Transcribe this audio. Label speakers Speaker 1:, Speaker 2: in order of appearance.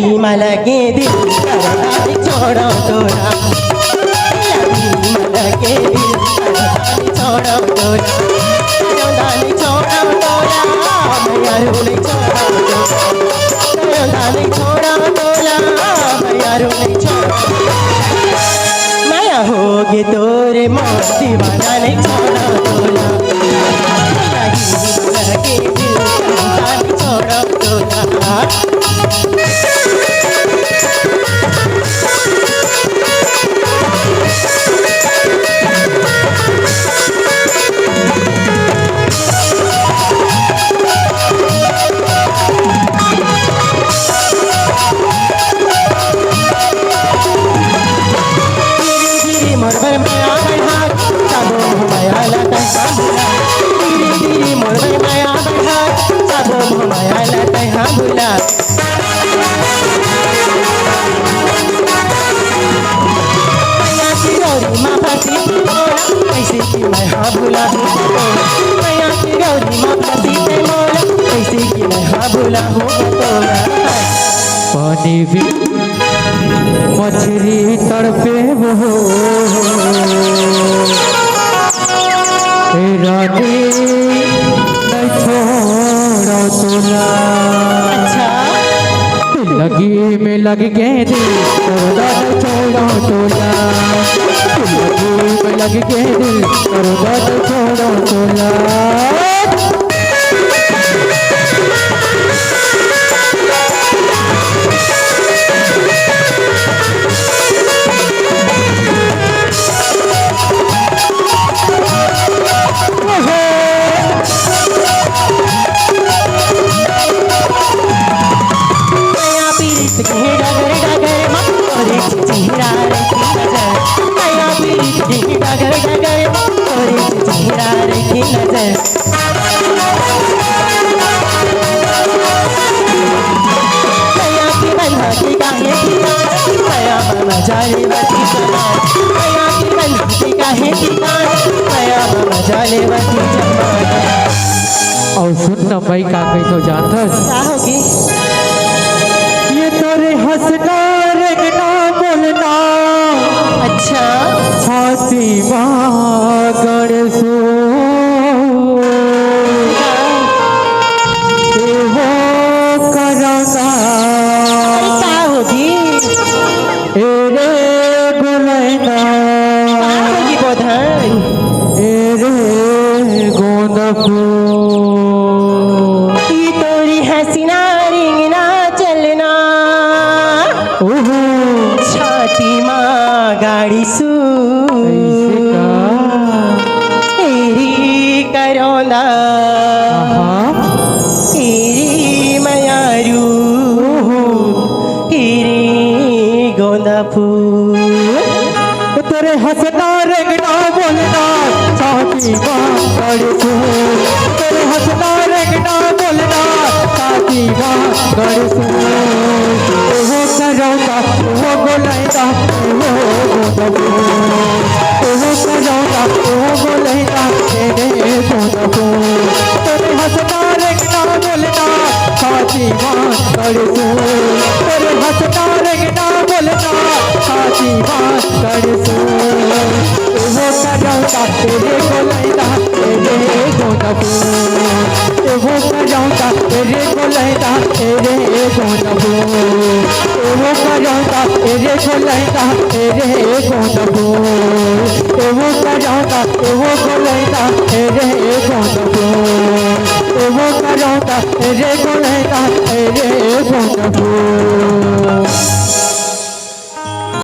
Speaker 1: भीमा लगे दिल करतानी छोड़ो तोरा भीमा लगे दिल करतानी छोड़ो तोरा करतानी छोड़ो तोरा मैया रूले छोड़ो तोरा करतानी छोड़ो तोरा मैया रूले छोड़ो माया होगे तोरे मोर दीवाना नहीं छोड़ो तोरा भीमा लगे दिल करतानी छोड़ो तोरा
Speaker 2: पानी भी मछली तड़पे वो रानी नहीं छोड़ो तोला लगी में लग गए दिल करोदा नहीं छोड़ो तोला लगी में लग गए दिल करोदा नहीं छोड़ो तोला और सुन न भाई का कही तो जानत
Speaker 1: होगी
Speaker 2: ये तोरे हंसना रेगना बोलना
Speaker 1: अच्छा
Speaker 2: छाती गणेशो वो करना
Speaker 1: क्या होगी
Speaker 2: एरे गुलैना
Speaker 1: होगी बोधन
Speaker 2: एरे गोंदफू
Speaker 1: गाड़ी सू एरी करोंदा एरी मयारू एरी गोंदा फूल
Speaker 2: तेरे हंसना रेंगना बोलना छाती गाड़ी सू तेरे हंसना रेंगना बोलना छाती गाड़ी सू वो करोंदा वो बोलेगा वो करोंदा वो बोलेगा तेरे गोंदफू तेरे हंसना रेंगना बोलना छाती गाड़ी सू तेरे हंसना रेंगना बोलना छाती गाड़ी सू वो करोंदा तेरे बोलेगा तेरे गोंदफू वो करोंदा तेरे बोलेगा तेरे गोंदफू वो करोंदा तेरे बोलेगा तेरे गोंदफू वो करोंदा वो बोलेगा तेरे गोंदफू वो करोंदा तेरे